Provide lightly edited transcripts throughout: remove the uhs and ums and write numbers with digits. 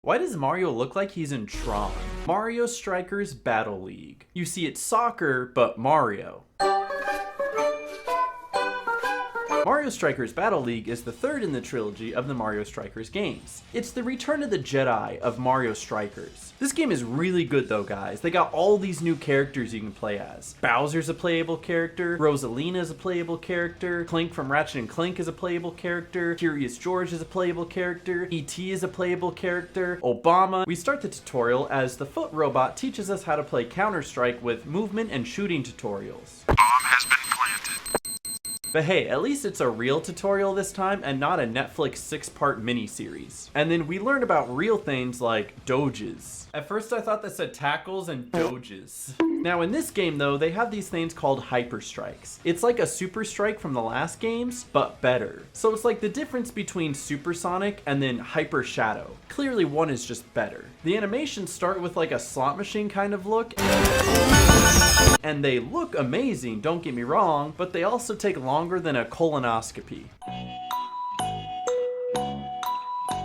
Why does Mario look like he's in Tron? Mario Strikers Battle League. You see, it's soccer, but Mario. Mario Strikers Battle League is the third in the trilogy of the Mario Strikers games. It's the Return of the Jedi of Mario Strikers. This game is really good though, guys. They got all these new characters you can play as. Bowser's a playable character, Rosalina is a playable character, Clink from Ratchet & Clank is a playable character, Curious George is a playable character, E.T. is a playable character, Obama. We start the tutorial as the foot robot teaches us how to play Counter-Strike with movement and shooting tutorials. But hey, at least it's a real tutorial this time and not a Netflix 6-part miniseries. And then we learn about real things like doges. At first I thought that said tackles and doges. Now in this game though, they have these things called hyper strikes. It's like a super strike from the last games, but better. So it's like the difference between supersonic and then hyper shadow. Clearly one is just better. The animations start with like a slot machine kind of look. And they look amazing, don't get me wrong, but they also take longer than a colonoscopy.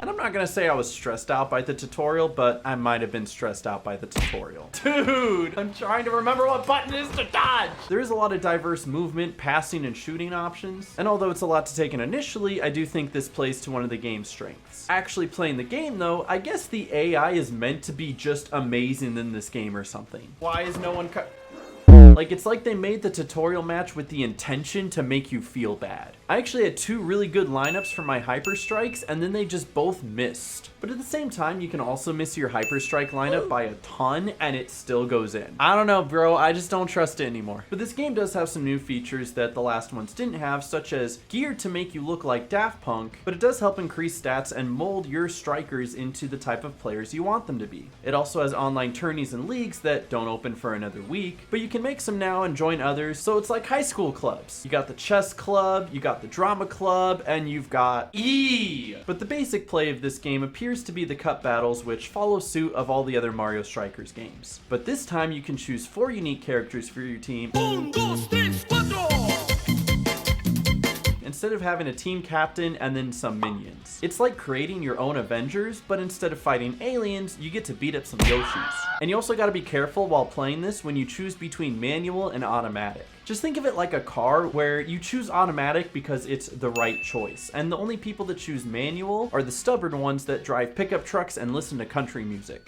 And I'm not gonna say I was stressed out by the tutorial, but I might have been stressed out by the tutorial. Dude, I'm trying to remember what button is to dodge! There is a lot of diverse movement, passing, and shooting options, and although it's a lot to take in initially, I do think this plays to one of the game's strengths. Actually playing the game though, I guess the AI is meant to be just amazing in this game or something. Why is no one Like, it's like they made the tutorial match with the intention to make you feel bad. I actually had two really good lineups for my Hyper Strikes, and then they just both missed. But at the same time, you can also miss your Hyper Strike lineup by a ton, and it still goes in. I don't know, bro, I just don't trust it anymore. But this game does have some new features that the last ones didn't have, such as gear to make you look like Daft Punk, but it does help increase stats and mold your strikers into the type of players you want them to be. It also has online tourneys and leagues that don't open for another week, but you can make some now and join others, so it's like high school clubs. You got the chess club, you got the drama club, and you've got E! But the basic play of this game appears to be the cup battles, which follow suit of all the other Mario Strikers games. But this time you can choose 4 unique characters for your team. Instead of having a team captain and then some minions. It's like creating your own Avengers, but instead of fighting aliens, you get to beat up some Yoshis. And you also gotta be careful while playing this when you choose between manual and automatic. Just think of it like a car where you choose automatic because it's the right choice. And the only people that choose manual are the stubborn ones that drive pickup trucks and listen to country music.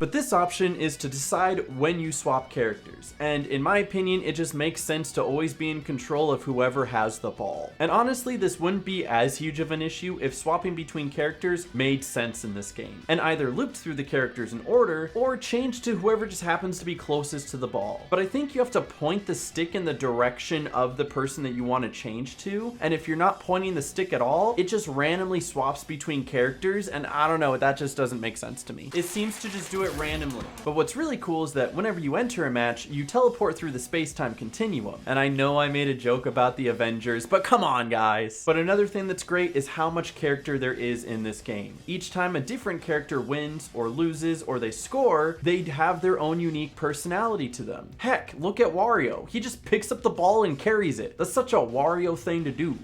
But this option is to decide when you swap characters, and in my opinion, it just makes sense to always be in control of whoever has the ball. And honestly, this wouldn't be as huge of an issue if swapping between characters made sense in this game, and either looped through the characters in order, or changed to whoever just happens to be closest to the ball. But I think you have to point the stick in the direction of the person that you want to change to, and if you're not pointing the stick at all, it just randomly swaps between characters, and I don't know, that just doesn't make sense to me. It seems to just do it randomly. But what's really cool is that whenever you enter a match, you teleport through the space-time continuum. And I know I made a joke about the Avengers, but come on, guys. But another thing that's great is how much character there is in this game. Each time a different character wins or loses or they score, they have their own unique personality to them. Heck, look at Wario. He just picks up the ball and carries it. That's such a Wario thing to do.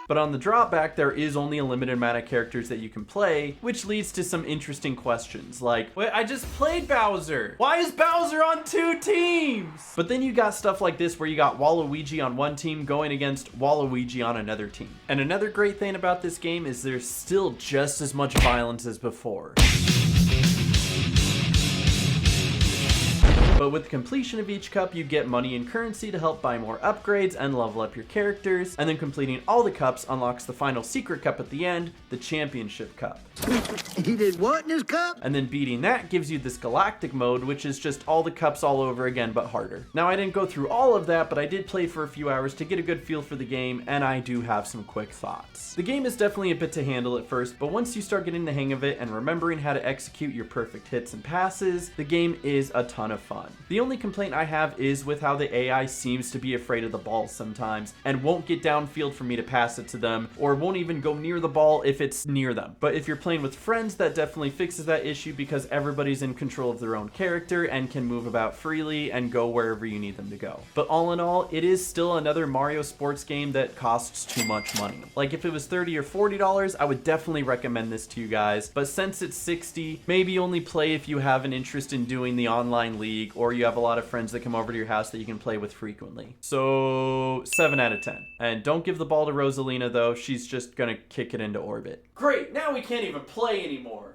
But on the drawback, there is only a limited amount of characters that you can play, which leads to some interesting questions like, wait, I just played Bowser. Why is Bowser on 2 teams? But then you got stuff like this where you got Waluigi on one team going against Waluigi on another team. And another great thing about this game is there's still just as much violence as before. But with the completion of each cup, you get money and currency to help buy more upgrades and level up your characters, and then completing all the cups unlocks the final secret cup at the end, the Championship Cup. He did what in his cup? And then beating that gives you this Galactic mode, which is just all the cups all over again, but harder. Now, I didn't go through all of that, but I did play for a few hours to get a good feel for the game, and I do have some quick thoughts. The game is definitely a bit to handle at first, but once you start getting the hang of it and remembering how to execute your perfect hits and passes, the game is a ton of fun. The only complaint I have is with how the AI seems to be afraid of the ball sometimes and won't get downfield for me to pass it to them, or won't even go near the ball if it's near them. But if you're playing with friends, that definitely fixes that issue because everybody's in control of their own character and can move about freely and go wherever you need them to go. But all in all, it is still another Mario sports game that costs too much money. Like if it was $30 or $40, I would definitely recommend this to you guys. But since it's $60, maybe only play if you have an interest in doing the online league or you have a lot of friends that come over to your house that you can play with frequently. So 7 out of 10. And don't give the ball to Rosalina though, she's just gonna kick it into orbit. Great, now we can't even play anymore.